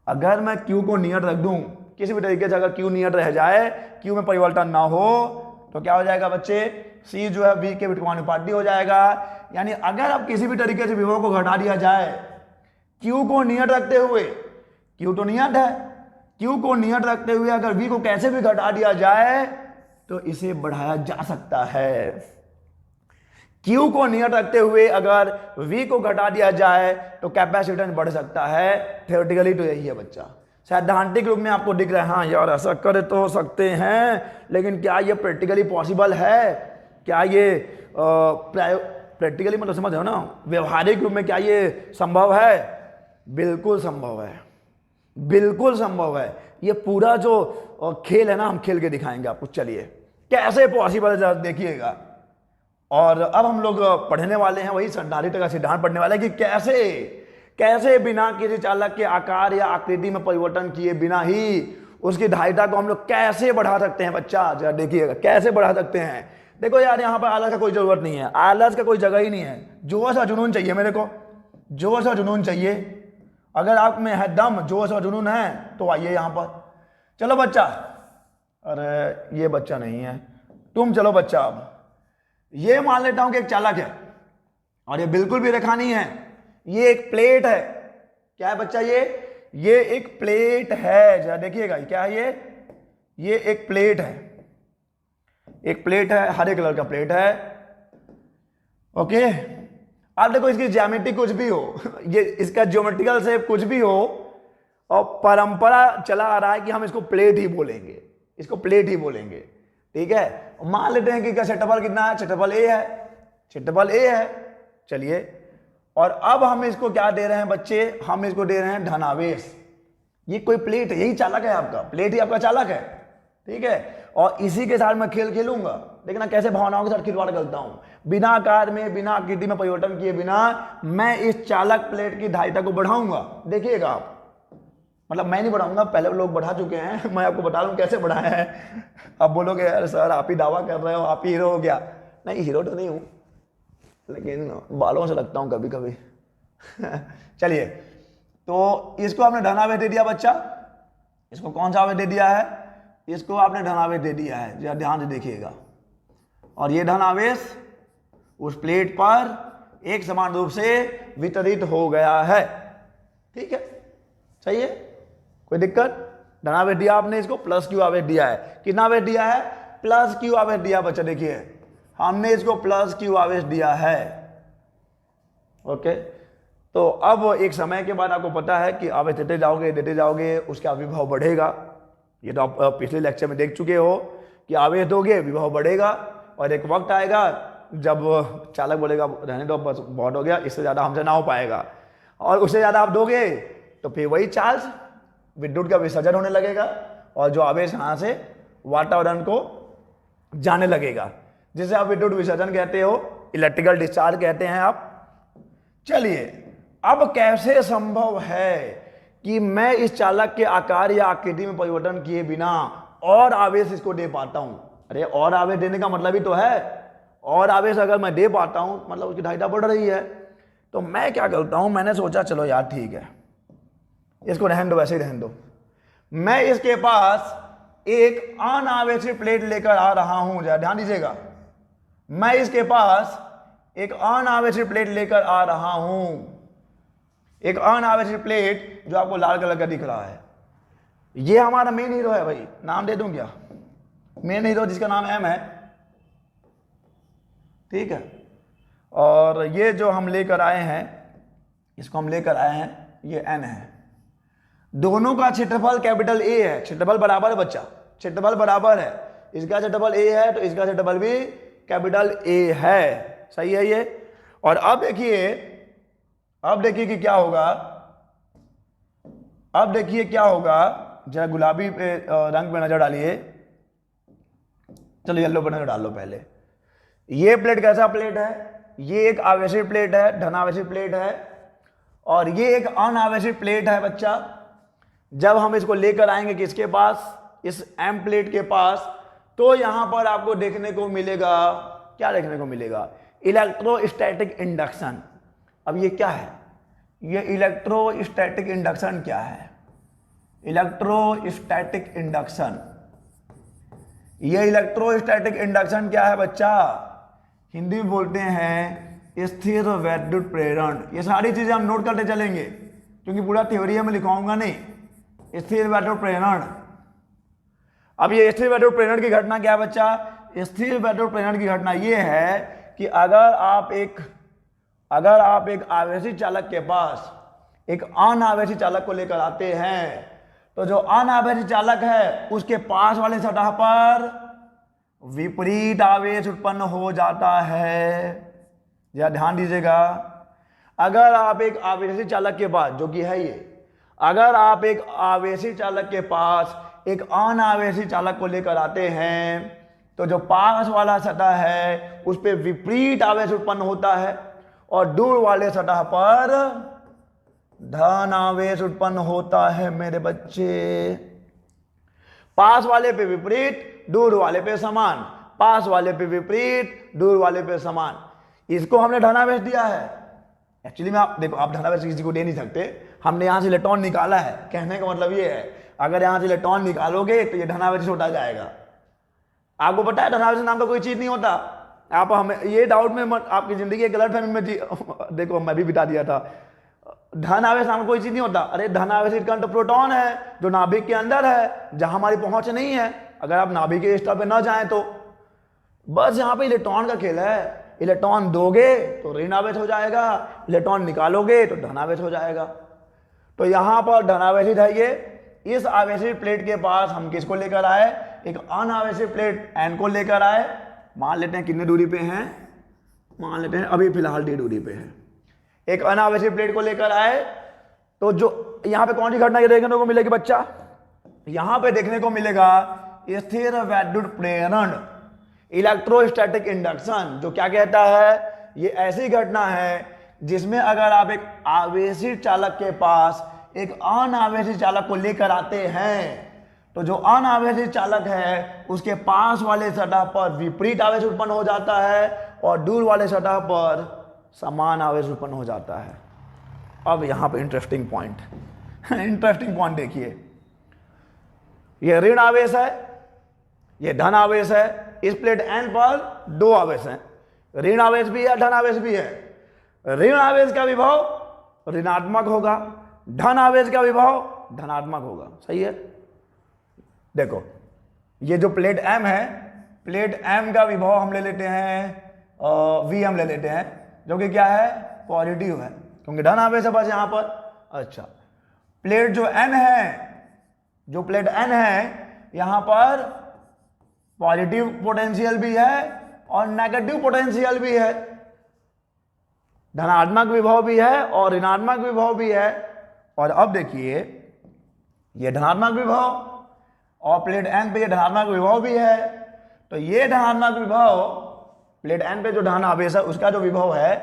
अगर मैं Q को नियत रख दूं, किसी भी तरीके से अगर Q नियत रह जाए, Q में परिवर्तन ना हो, तो क्या हो जाएगा बच्चे, C जो है V के व्युत्क्रमानुपाती हो जाएगा। यानी अगर अब किसी भी तरीके से विभव को घटा दिया जाए, Q को नियत रखते हुए, Q तो नियत है, Q को नियत रखते हुए अगर V को कैसे भी घटा दिया जाए तो इसे बढ़ाया जा सकता है। Q को नियत रखते हुए अगर V को घटा दिया जाए तो कैपेसिटेंस बढ़ सकता है। थ्योरेटिकली तो यही है बच्चा। सैद्धांतिक रूप में आपको दिख रहा है, हाँ यार ऐसा कर तो सकते हैं, लेकिन क्या ये प्रैक्टिकली पॉसिबल है, क्या ये प्रैक्टिकली मतलब समझ हो ना, व्यवहारिक रूप में क्या ये संभव है? बिल्कुल संभव है, बिल्कुल संभव है। ये पूरा जो खेल है ना, हम खेल के दिखाएंगे आपको। चलिए कैसे पॉसिबल है देखिएगा। और अब हम लोग पढ़ने वाले हैं वही संधारित्र का सिद्धांत पढ़ने वाले हैं कि कैसे बिना किसी चालक के आकार या आकृति में परिवर्तन किए बिना ही उसकी धारिता को हम लोग कैसे बढ़ा सकते हैं। बच्चा जरा देखिएगा कैसे बढ़ा सकते हैं। देखो यार, यहाँ पर आलस का कोई जरूरत नहीं है, आलस का कोई जगह ही नहीं है। जोश और जुनून चाहिए मेरे को, जोश और जुनून चाहिए। अगर आप में है दम, जोश और जुनून है तो आइए यहाँ पर। चलो बच्चा, अरे ये बच्चा नहीं है, तुम चलो बच्चा। अब ये मान लेता हूं कि एक चालक है और ये बिल्कुल भी रेखा नहीं है, ये एक प्लेट है। क्या है बच्चा, ये एक प्लेट है। जरा देखिएगा क्या है ये एक प्लेट है। एक प्लेट है, हरे कलर का प्लेट है। ओके, अब देखो इसकी ज्यामिति कुछ भी हो ये इसका ज्योमेट्रिकल शेप कुछ भी हो, और परंपरा चला आ रहा है कि हम इसको प्लेट ही बोलेंगे, इसको प्लेट ही बोलेंगे। ठीक है, मान लेते हैं कि इसका क्षेत्रफल कितना है, क्षेत्रफल ए है, क्षेत्रफल ए है। चलिए, और अब हम इसको क्या दे रहे हैं बच्चे, हम इसको दे रहे हैं धनावेश। ये कोई प्लेट है, यही चालक है आपका, प्लेट ही आपका चालक है। ठीक है, और इसी के साथ मैं खेल खेलूंगा, देखना कैसे भावनाओं के साथ खिलवाड़ करता हूं। बिना आकार में, बिना आकृति में परिवर्तन किए बिना मैं इस चालक प्लेट की धारिता को बढ़ाऊंगा। देखिएगा आप, मतलब मैं नहीं बढ़ाऊंगा, पहले लोग बढ़ा चुके हैं, मैं आपको बता रहा हूं कैसे बढ़ाया है। अब बोलोगे यार सर आप ही दावा कर रहे हो, आप ही हीरो हो गया। नहीं, हीरो तो नहीं हूं, लेकिन बालों से लगता हूं कभी कभी। चलिए, तो इसको आपने धनावेश दे दिया बच्चा, इसको कौन सा आवेश दे दिया है, इसको आपने धनावेश दे दिया है, जरा ध्यान से देखिएगा। और ये धनावेश उस प्लेट पर एक समान रूप से वितरित हो गया है। ठीक है, सही है, कोई दिक्कत? धनावेश दिया आपने, इसको प्लस क्यू आवेश दिया है। कितना आवेश दिया है? प्लस क्यू आवेश दिया बच्चा। देखिए हमने इसको प्लस क्यू आवेश दिया है। ओके, तो अब एक समय के बाद आपको पता है कि आवेश देते जाओगे उसका विभव बढ़ेगा। ये तो आप पिछले लेक्चर में देख चुके हो कि आवेश दोगे विभव बढ़ेगा, और एक वक्त आएगा जब चालक बोलेगा रहने दो बस बहुत हो गया, इससे ज़्यादा हमसे ना हो पाएगा, और उससे ज़्यादा आप दोगे तो फिर वही चार्ज विद्युत का विसर्जन होने लगेगा, और जो आवेश यहाँ से वातावरण को जाने लगेगा, जिसे आप विद्युत विसर्जन कहते हो, इलेक्ट्रिकल डिस्चार्ज कहते हैं आप। चलिए, अब कैसे संभव है कि मैं इस चालक के आकार या आकृति में परिवर्तन किए बिना और आवेश इसको दे पाता हूं? अरे और आवेश देने का मतलब ही तो है, और आवेश अगर मैं दे पाता हूं मतलब उसकी धारिता बढ़ रही है। तो मैं क्या करता हूं, मैंने सोचा चलो यार ठीक है, इसको रहने दो, वैसे ही रहने दो। मैं इसके पास एक अनावेशित प्लेट लेकर आ रहा हूं, जरा ध्यान दीजिएगा। मैं इसके पास एक अनावेशित प्लेट लेकर आ रहा हूं, एक अनावेशित प्लेट जो आपको लाल कलर का दिख रहा है। ये हमारा मेन हीरो है भाई, नाम दे दूं क्या? मेन हीरो जिसका नाम एम है। ठीक है, और ये जो हम लेकर आए हैं, इसको हम लेकर आए हैं, ये एन है। दोनों का क्षेत्रफल कैपिटल ए है, क्षेत्रफल बराबर है बच्चा, क्षेत्रफल बराबर है। इसका क्षेत्रफल ए है तो इसका क्षेत्रफल भी कैपिटल ए है। सही है ये। और अब देखिए कि क्या होगा, अब देखिए क्या होगा, जरा गुलाबी पे रंग पे नजर डालिए, चलो येलो पे नजर डाल लो पहले। ये प्लेट कैसा प्लेट है? ये एक आवेशित प्लेट है, धनावेशित प्लेट है, और ये एक अनावेशित प्लेट है बच्चा। जब हम इसको लेकर आएंगे किसके पास, इस एम प्लेट के पास, तो यहां पर आपको देखने को मिलेगा, क्या देखने को मिलेगा? Electrostatic induction. अब ये क्या है? ये इलेक्ट्रोस्टैटिक इंडक्शन क्या है? इलेक्ट्रोस्टैटिक इंडक्शन, ये इलेक्ट्रोस्टैटिक इंडक्शन क्या है बच्चा? हिंदी में बोलते हैं स्थिर वैद्युत प्रेरण। ये सारी चीजें हम नोट करते चलेंगे क्योंकि पूरा थ्योरी में लिखाऊंगा नहीं। स्थिर वैद्युत प्रेरण, अब ये स्थिर वैद्युत प्रेरण की घटना क्या है बच्चा? स्थिर वैद्युत प्रेरण की घटना ये है कि अगर आप एक आवेशित चालक के पास एक अनावेशित चालक को लेकर आते हैं, तो जो अनावेशित चालक है उसके पास वाले सतह पर विपरीत आवेश उत्पन्न हो जाता है। जरा ध्यान दीजिएगा, अगर आप एक आवेशित चालक के पास, जो कि है ये, अगर आप एक आवेशित चालक के पास एक अनावेशित चालक को लेकर आते हैं, तो जो पास वाला सतह है उस पर विपरीत आवेश उत्पन्न होता है, और दूर वाले सतह पर धन आवेश उत्पन्न होता है मेरे बच्चे। पास वाले पे विपरीत, दूर वाले पे समान, पास वाले पे विपरीत, दूर वाले पे समान। इसको हमने धनावेश दिया है। एक्चुअली में आप देखो, आप धनावेश किसी को दे नहीं सकते, हमने यहां से इलेक्ट्रॉन निकाला है। कहने का मतलब ये है, अगर यहां से इलेक्ट्रॉन निकालोगे तो ये धनावेश होता जाएगा। आपको पता है धनावेश नाम का कोई चीज नहीं होता। आप हमें ये डाउट में आपकी जिंदगी एक गलत फहमी में देखो, मैं भी बिता दिया था। धन आवेश नाम का कोई चीज नहीं होता। अरे धन आवेशित कण तो प्रोटॉन है जो नाभिक के अंदर है, जहां हमारी पहुंच नहीं है। अगर आप नाभिक के स्तर पे न जाएं तो बस यहाँ पे इलेक्ट्रॉन का खेल है। इलेक्ट्रॉन दोगे तो ऋण आवेश हो जाएगा, इलेक्ट्रॉन निकालोगे तो धनावेश हो जाएगा। तो यहाँ पर धनावेशित है ये। इस आवेशित प्लेट के पास हम किसको लेकर आए, एक अनावेशित प्लेट एन को लेकर आए। मान लेते हैं कितने दूरी पे हैं, मान लेते हैं अभी फिलहाल डी दूरी पे है। एक अनावेशित प्लेट को लेकर आए तो जो यहाँ पे कौन सी घटना देखने को मिलेगी बच्चा, यहाँ पे देखने को मिलेगा स्थिर वैद्युत प्रेरण, इलेक्ट्रोस्टैटिक इंडक्शन। जो क्या कहता है, ये ऐसी घटना है जिसमें अगर आप एक आवेशित चालक के पास एक अनावेशित चालक को लेकर आते हैं तो जो अनावेशित चालक है उसके पास वाले सतह पर विपरीत आवेश उत्पन्न हो जाता है और दूर वाले सतह पर समान आवेश उत्पन्न हो जाता है। अब यहां पे इंटरेस्टिंग पॉइंट इंटरेस्टिंग पॉइंट देखिए, यह ऋण आवेश है, यह धन आवेश है। इस प्लेट एन पर दो आवेश हैं, ऋण आवेश भी है, धन आवेश भी है। ऋण आवेश का विभव ऋणात्मक होगा, धन आवेश का विभव धनात्मक होगा। सही है। देखो ये जो प्लेट एम है, प्लेट एम का विभव हम ले लेते हैं वी एम ले लेते हैं, जो कि क्या है, पॉजिटिव है, क्योंकि धन आवेश है बस यहां पर। अच्छा, प्लेट जो एन है, जो प्लेट एन है यहां पर पॉजिटिव पोटेंशियल भी है और नेगेटिव पोटेंशियल भी है, धनात्मक विभव भी है और ऋणात्मक विभव भी है। और अब देखिए ये धनात्मक विभव और प्लेट एन पे ये धनात्मक विभव भी है, तो ये धनात्मक विभव प्लेट एन पे जो धन आवेश है उसका जो विभव है,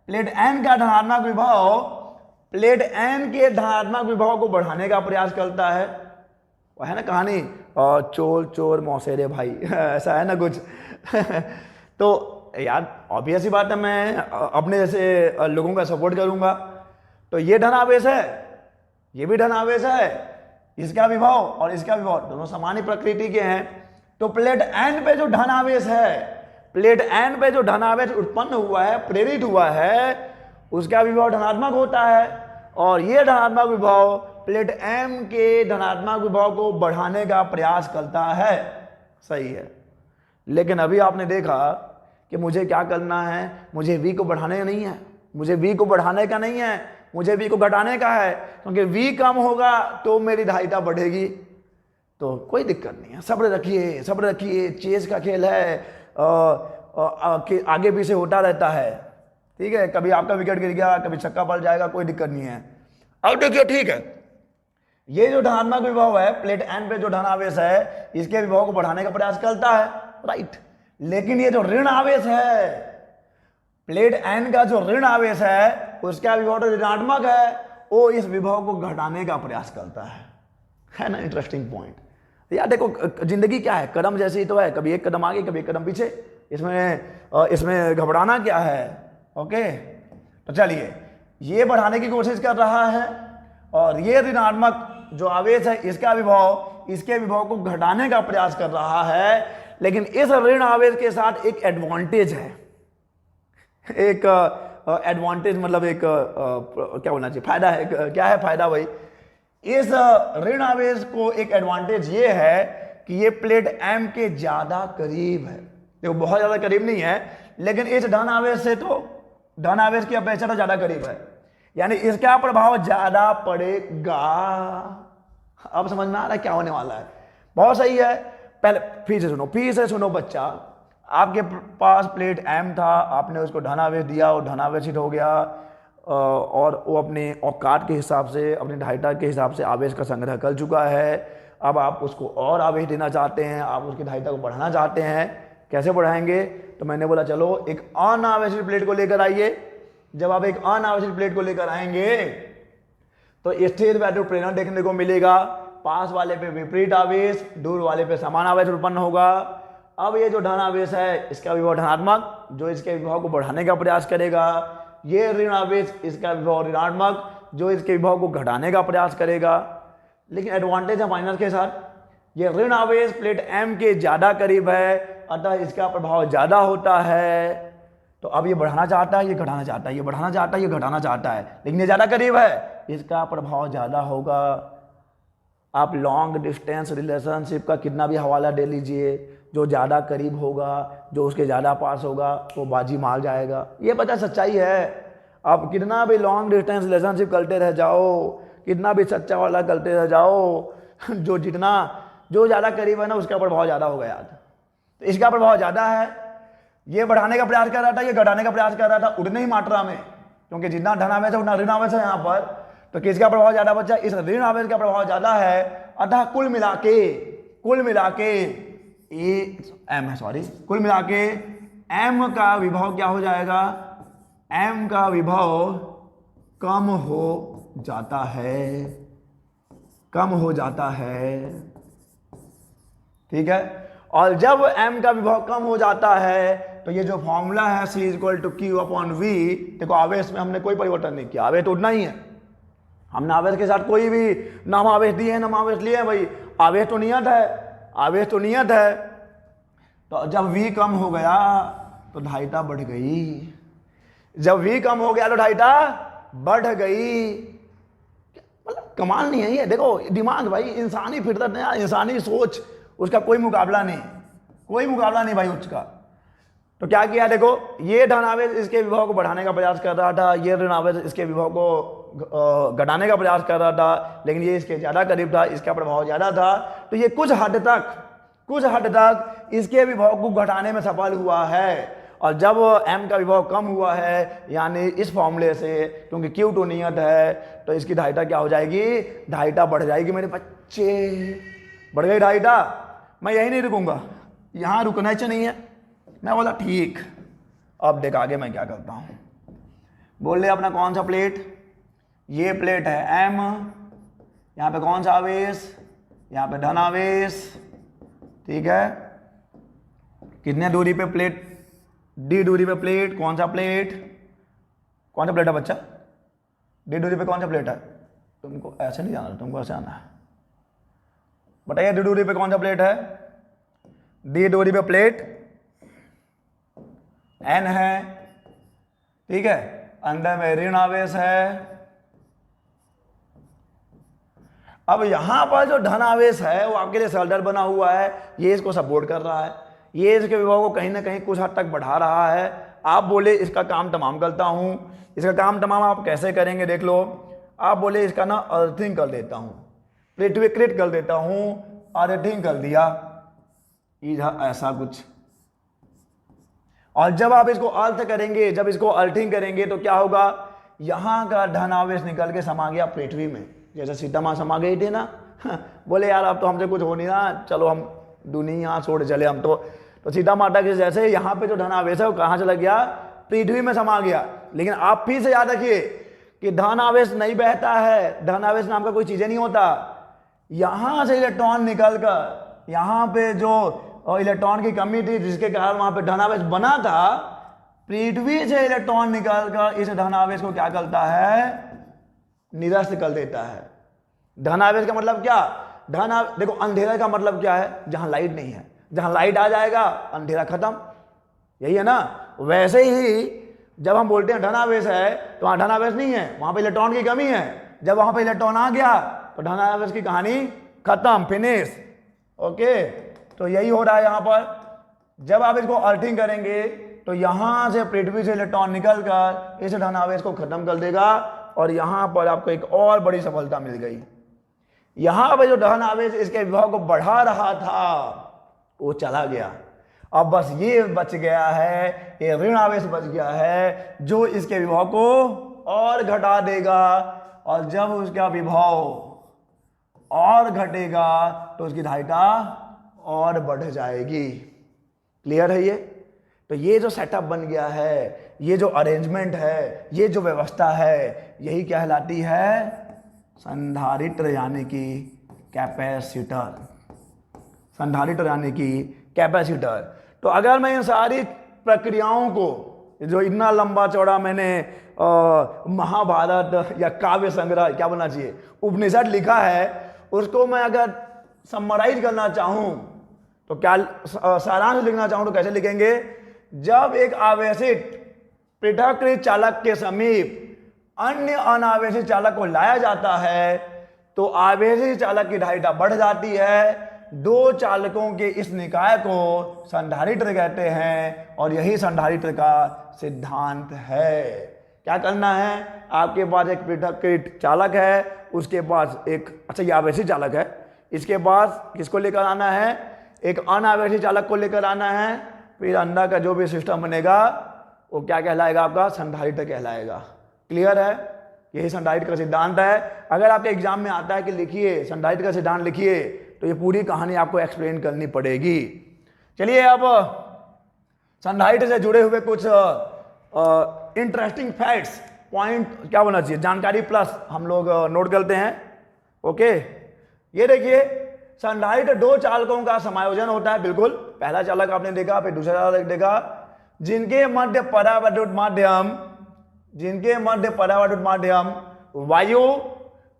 प्लेट एन का धनात्मक विभव प्लेट एन के धनात्मक विभव को बढ़ाने का प्रयास करता है। वो है ना कहानी, चोर चोर मौसेरे भाई ऐसा है ना कुछ तो यार ऑब्वियस ही बात है, मैं अपने जैसे लोगों का सपोर्ट करूंगा। तो ये धन आवेश है, ये भी धन आवेश है, इसका विभव और इसका विभव दोनों समान ही प्रकृति के हैं। तो प्लेट एन पे जो धन आवेश है, प्लेट एन पे जो धन आवेश उत्पन्न हुआ है, प्रेरित हुआ है, उसका विभव धनात्मक होता है और ये धनात्मक विभव प्लेट एम के धनात्मक विभव को बढ़ाने का प्रयास करता है। सही है। लेकिन अभी आपने देखा कि मुझे क्या करना है, मुझे V को बढ़ाने का नहीं है, मुझे V को बढ़ाने का नहीं है, मुझे V को घटाने का है, क्योंकि V कम होगा तो मेरी धारिता बढ़ेगी। तो कोई दिक्कत नहीं है, सब्र रखिए, सब्र रखिए, चेस का खेल है, आगे पीछे होता रहता है। ठीक है, कभी आपका विकेट गिर गया, कभी छक्का पड़ जाएगा, कोई दिक्कत नहीं है। अब देखिए, ठीक है, ये जो धनात्मक विभव है, प्लेट एन पे जो धन आवेश है, इसके विभव को बढ़ाने का प्रयास करता है, राइट। लेकिन ये जो ऋण आवेश है, प्लेट एन का जो ऋण आवेश है, उसका विभव तो ऋणात्मक है, वो इस विभव को घटाने का प्रयास करता है ना। Interesting point. यार देखो, जिंदगी क्या है, कदम जैसे ही तो है, कभी एक कदम आगे कभी एक कदम पीछे, इसमें घबराना क्या है। ओके, तो चलिए, ये बढ़ाने की कोशिश कर रहा है और ये ऋणात्मक जो आवेश है, इसका विभव इसके विभव को घटाने का प्रयास कर रहा है। लेकिन इस ऋण आवेश के साथ एक एडवांटेज है, एक एडवांटेज मतलब एक क्या बोलना चाहिए, फायदा है। क्या है फायदा भाई? इस ऋण आवेश को एक एडवांटेज ये है कि ये प्लेट एम के ज्यादा करीब है। देखो बहुत ज्यादा करीब नहीं है, लेकिन इस धन आवेश से तो धन आवेश की अपेक्षा तो ज्यादा करीब है, यानी इसका प्रभाव ज्यादा पड़ेगा। अब समझ में आ रहा है क्या होने वाला है? बहुत सही है। पहले फिर से सुनो बच्चा, आपके पास प्लेट एम था, आपने उसको धन आवेश दिया और धन आवेशित हो गया और वो अपने औकात के हिसाब से, अपनी धारिता के हिसाब से आवेश का संग्रह कर चुका है। अब आप उसको और आवेश देना चाहते हैं, आप उसकी धारिता को बढ़ाना चाहते हैं। कैसे बढ़ाएंगे? तो मैंने बोला चलो एक अनावेशित प्लेट को लेकर आइए। जब आप एक अनावेशित प्लेट को लेकर आएंगे तो स्थिर वैद्युत प्रेरण देखने को मिलेगा। पास वाले पे विपरीत आवेश, दूर वाले पे समान आवेश उत्पन्न होगा। अब ये जो धन आवेश है, इसका विभव धनात्मक, जो इसके विभव को बढ़ाने का प्रयास करेगा। ये ऋण आवेश, इसका विभव ऋणात्मक, जो इसके विभव को घटाने का प्रयास करेगा। लेकिन एडवांटेज है माइनस के साथ, ये ऋण आवेश प्लेट एम के ज्यादा करीब है, अतः इसका प्रभाव ज्यादा होता है। तो अब ये बढ़ाना चाहता है, ये घटाना चाहता है, ये बढ़ाना चाहता है, ये घटाना चाहता है, लेकिन ये ज्यादा करीब है, इसका प्रभाव ज्यादा होगा। आप लॉन्ग डिस्टेंस रिलेशनशिप का कितना भी हवाला दे लीजिए, जो ज़्यादा करीब होगा, जो उसके ज़्यादा पास होगा, वो बाजी मार जाएगा। ये पता सच्चाई है। आप कितना भी लॉन्ग डिस्टेंस रिलेशनशिप करते रह जाओ, कितना भी सच्चा वाला करते रह जाओ, जो ज़्यादा करीब है ना उसका प्रभाव ज़्यादा होगा यार। तो इसका प्रभाव ज़्यादा है। ये बढ़ाने का प्रयास कर रहा था, ये घटाने का प्रयास कर रहा था उतने ही मात्रा में, क्योंकि जितना धन आवेश है उतना ऋण आवेश है यहाँ पर। तो किसका प्रभाव ज़्यादा बचा? इस ऋण आवेश का प्रभाव ज़्यादा है। अतः कुल मिला के कुल मिला के एम का विभव क्या हो जाएगा? एम का विभव कम हो जाता है, ठीक है। और जब m का विभव कम हो जाता है तो ये जो फॉर्मूला है C = Q/V, देखो आवेश में हमने कोई परिवर्तन नहीं किया, आवेश तो उतना ही है। हमने आवेश के साथ कोई भी नाम आवेश दिए हैं, नाम आवेश लिए हैं भाई, आवेश तो नियत है। तो जब V कम हो गया तो धारिता बढ़ गई। जब V कम हो गया तो धारिता बढ़ गई। मतलब कमाल नहीं है ये? देखो दिमाग भाई, इंसानी फितरत है, इंसानी सोच, उसका कोई मुकाबला नहीं भाई उसका। तो क्या किया? देखो ये धन आवेश इसके विभव को बढ़ाने का प्रयास कर रहा था, ये ऋण आवेश इसके विभव को घटाने का प्रयास कर रहा था, लेकिन ये इसके ज्यादा करीब था, इसका प्रभाव ज्यादा था। तो ये कुछ हद तक इसके विभव को घटाने में सफल हुआ है। और जब m का विभव कम हुआ है, यानी इस फॉर्मूले से, क्योंकि Q तो नियत है, तो इसकी धारिता क्या हो जाएगी? धारिता बढ़ जाएगी मेरे बच्चे, बढ़ गई धारिता। मैं यही नहीं रुकूंगा, यहाँ रुकना ही नहीं है। मैं बोला ठीक, अब देख आगे मैं क्या करता हूँ। बोल ले अपना कौन सा प्लेट? ये प्लेट है m, यहाँ पे कौन सा आवेश? यहाँ पे धन आवेश, ठीक है। कितने दूरी पे प्लेट? d दूरी पे प्लेट। कौन सा प्लेट है बच्चा? d दूरी पे कौन सा प्लेट है? तुमको ऐसे नहीं जाना, तुमको ऐसे आना है। बताइए d दूरी पे कौन सा प्लेट है? d दूरी पे प्लेट n है, ठीक है। अंदर में ऋण आवेश है। अब यहां पर जो धन आवेश है वो आपके लिए शोल्डर बना हुआ है, ये इसको सपोर्ट कर रहा है, ये इसके विभव को कहीं ना कहीं कुछ हद तक बढ़ा रहा है। आप बोले इसका काम तमाम करता हूं। इसका काम तमाम आप कैसे करेंगे देख लो। आप बोले इसका ना अर्थिंग कर देता हूं, पृथ्वीकृत कर देता हूं, अर्थिंग कर दिया, ऐसा कुछ। और जब आप इसको अर्थ करेंगे, जब इसको अर्थिंग करेंगे तो क्या होगा? यहां का धन आवेश निकल के समा गया पृथ्वी में, जैसे सीता माँ समा गई थी ना। बोले यार अब तो हमसे कुछ हो नहीं रहा, चलो हम दुनिया छोड़ चले हम तो सीता माता के जैसे यहाँ पे जो धन आवेश है वो कहाँ चला गया? पृथ्वी में समा गया। लेकिन आप फिर से याद रखिए कि धन आवेश नहीं बहता है, धन आवेश नाम का कोई चीजें नहीं होता। यहां से इलेक्ट्रॉन निकलकर, यहाँ पे जो इलेक्ट्रॉन की कमी थी जिसके कारण वहां पे धन आवेश बना था, पृथ्वी से इलेक्ट्रॉन निकलकर इस धन आवेश को क्या करता है? निरस्त कर देता है। धन आवेश का मतलब क्या? देखो अंधेरा का मतलब क्या है? जहां लाइट नहीं है, जहां लाइट आ जाएगा अंधेरा खत्म, यही है ना। वैसे ही जब हम बोलते हैं धन आवेश है तो वहां धन आवेश नहीं है, वहां पे इलेक्ट्रॉन की कमी है। जब वहां पे इलेक्ट्रॉन आ गया तो धन आवेश की कहानी खत्म, फिनिश। ओके, तो यही हो रहा है यहां पर। जब आप इसको अर्थिंग करेंगे तो यहां से पृथ्वी से इलेक्ट्रॉन निकलकर इस धन आवेश को खत्म कर देगा। और यहां पर आपको एक और बड़ी सफलता मिल गई। यहां पर जो धन आवेश इसके विभव को बढ़ा रहा था वो चला गया। अब बस ये बच गया है, ये ऋण आवेश बच गया है जो इसके विभव को और घटा देगा। और जब उसका विभव और घटेगा तो उसकी धारिता और बढ़ जाएगी। क्लियर है ये? तो ये जो सेटअप बन गया है, ये जो अरेंजमेंट है, ये जो व्यवस्था है, यही कहलाती है संधारित्र यानी कि कैपेसिटर। संधारित्र यानी कि कैपेसिटर। तो अगर मैं इन सारी प्रक्रियाओं को, जो इतना लंबा चौड़ा मैंने महाभारत या काव्य संग्रह, क्या बोलना चाहिए, उपनिषद लिखा है, उसको मैं अगर समराइज करना चाहूं तो क्या सारांश लिखना चाहूं तो कैसे लिखेंगे? जब एक आवेशित पृथक्कृत चालक के समीप अन्य अनावेशित चालक को लाया जाता है तो आवेशित चालक की धारिता बढ़ जाती है, दो चालकों के इस निकाय को संधारित्र कहते हैं और यही संधारित्र का सिद्धांत है। क्या करना है, आपके पास एक पृथक चालक है, उसके पास एक अच्छा ये आवेशी चालक है, इसके पास किसको लेकर आना है, एक अनावेशी चालक को लेकर आना है, फिर अंदर का जो भी सिस्टम बनेगा वो क्या कहलाएगा, आपका संधारित्र कहलाएगा। क्लियर है, यही संधारित्र का सिद्धांत है। अगर आपके एग्जाम में आता है कि लिखिए संधारित्र का सिद्धांत लिखिए, तो ये पूरी कहानी आपको एक्सप्लेन करनी पड़ेगी। चलिए अब संधारित्र से जुड़े हुए कुछ इंटरेस्टिंग फैक्ट्स, पॉइंट क्या होना चाहिए, जानकारी प्लस हम लोग नोट करते हैं। ओके, ये देखिए संधारित्र दो चालकों का समायोजन होता है। बिल्कुल, पहला चालक आपने देखा, फिर दूसरा चालक देखा, जिनके मध्य परावैद्युत माध्यम वायु,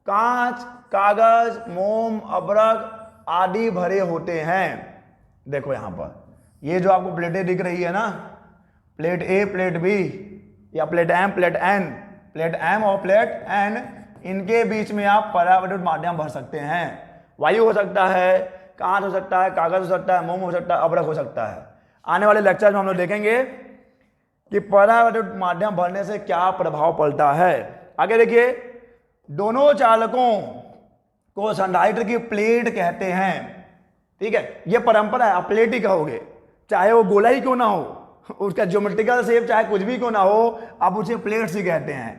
कांच, कागज, मोम, अब्रक आदि भरे होते हैं। देखो यहां पर ये जो आपको प्लेटें दिख रही है ना, प्लेट ए, प्लेट बी या plate M, plate N, plate M और प्लेट एन, इनके बीच में आप परावैद्युत माध्यम भर सकते हैं। वायु हो सकता है, कांच हो सकता है, कागज हो सकता है, मोम हो सकता है, अब्रक हो सकता है। आने वाले लेक्चर में हम लोग देखेंगे कि परावैद्युत माध्यम भरने से क्या प्रभाव पड़ता है। आगे देखिए, दोनों चालकों को संधारित्र की प्लेट कहते हैं। ठीक है, यह परंपरा है, आप प्लेट ही कहोगे, चाहे वो गोला ही क्यों ना हो, उसका ज्योमेट्रिकल शेप चाहे कुछ भी क्यों ना हो, आप उसे प्लेट्स ही कहते हैं।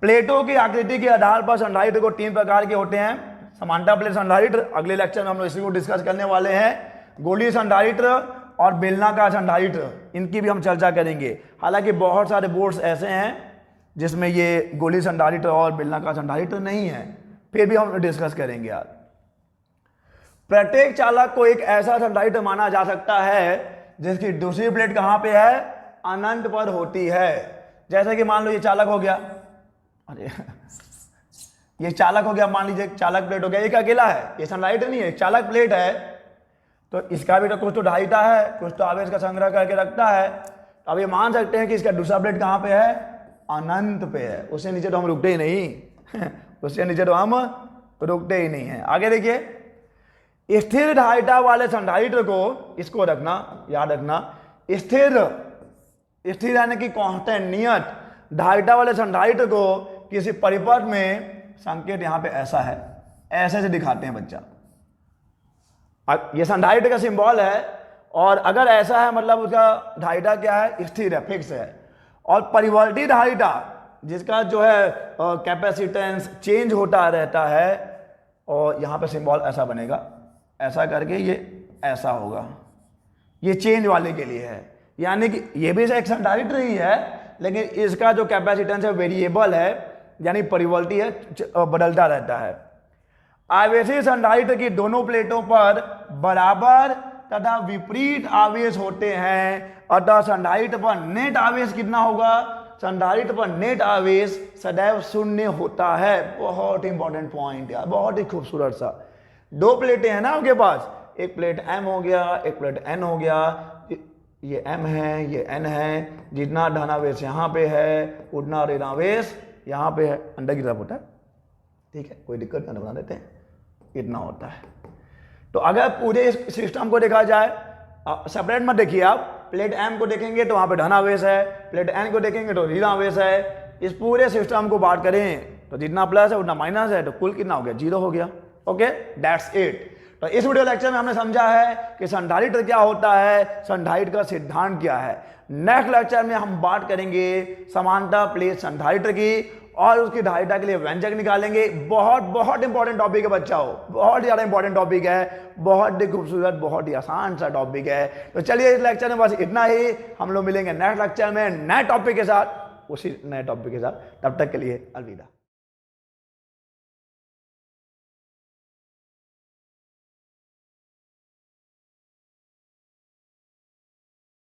प्लेटों की आकृति के आधार पर संधारित्र को 3 प्रकार के होते हैं। समांतर प्लेट संधारित्र, अगले लेक्चर में हम लोग इसी को डिस्कस करने वाले हैं। गोलीय संधारित्र और बेलनाकार संधारित्र, इनकी भी हम चर्चा करेंगे। हालांकि बहुत सारे बोर्ड्स ऐसे हैं जिसमें ये गोलीय संधारित्र और बेलनाकार संधारित्र नहीं है, फिर भी हम डिस्कस करेंगे आज। प्रत्येक चालक को एक ऐसा संधारित्र माना जा सकता है जिसकी दूसरी प्लेट कहां पे है, अनंत पर होती है। जैसे कि मान लो ये चालक हो गया, अरे ये चालक हो गया, मान लीजिए चालक प्लेट हो गया, एक अकेला है, ये संधारित्र नहीं है, चालक प्लेट है, तो इसका भी तो कुछ तो ढाईता है, कुछ तो आवेश का संग्रह करके रखता है। अब ये मान सकते हैं कि इसका दूसरा प्लेट कहां पे है, अनंत पे है, उससे नीचे तो हम रुकते ही नहीं उससे नीचे तो हम रुकते ही नहीं है। आगे देखिए, स्थिर ढाईता वाले संधारित्र को, इसको रखना, याद रखना, स्थिर यानी कि कांस्टेंट, नियत ढाईता वाले संधारित्र को किसी परिपथ में, संकेत यहां पे ऐसा है, ऐसे से दिखाते हैं बच्चा, ये संधारित्र का सिंबल है, और अगर ऐसा है मतलब उसका ढाईता क्या है, स्थिर है, फिक्स है। और परिवर्ती ढाईता जिसका जो है कैपेसिटेंस चेंज होता रहता है, और यहां पे सिंबल ऐसा बनेगा, ऐसा करके ये ऐसा होगा, ये चेंज वाले के लिए है। यानी कि ये भी एक संधारित्र ही है, लेकिन इसका जो कैपेसिटेंस है वेरिएबल है, यानी परिवर्ती है, बदलता रहता है। आवेशी संधारित्र की दोनों प्लेटों पर बराबर तथा विपरीत आवेश होते हैं, अतः संधारित्र पर नेट आवेश कितना होगा, संधारित्र पर नेट आवेश सदैव शून्य होता है। बहुत इंपॉर्टेंट पॉइंट यार, बहुत ही खूबसूरत सा। दो प्लेटें हैं ना आपके पास, एक प्लेट एम हो गया, एक प्लेट एन हो गया, ये एम है, ये एन है, जितना धनावेश यहाँ पे है उतना ऋणावेश यहाँ पे है, अंदर की तरफ होता है। ठीक है, कोई दिक्कत नहीं, बना देते हैं, इतना होता है। तो अगर पूरे सिस्टम को देखा जाए, सेपरेट मत देखिए आप, प्लेट एम को देखेंगे तो वहां पे धनावेश है, प्लेट एन को देखेंगे तो ऋणावेश है। इस पूरे सिस्टम को बात करें तो जितना प्लस है उतना माइनस है, तो कुल कितना हो गया, 0 हो गया। Okay, that's it. तो इस वीडियो लेक्चर में हमने समझा है कि संधारित्र क्या होता है, संधारित्र का सिद्धांत क्या है। नेक्स्ट लेक्चर में हम बात करेंगे समांतर प्लेट संधारित्र की, और उसकी ढाईता के लिए व्यंजक निकालेंगे। बहुत इंपॉर्टेंट टॉपिक है बच्चाओं, बहुत ज्यादा इंपॉर्टेंट टॉपिक है, बहुत ही खूबसूरत, बहुत ही आसान सा टॉपिक है। तो चलिए इस लेक्चर में बस इतना ही, हम लोग मिलेंगे नेक्स्ट लेक्चर में नए टॉपिक के साथ, उसी नए टॉपिक के साथ। तब तक के लिए अलविदा।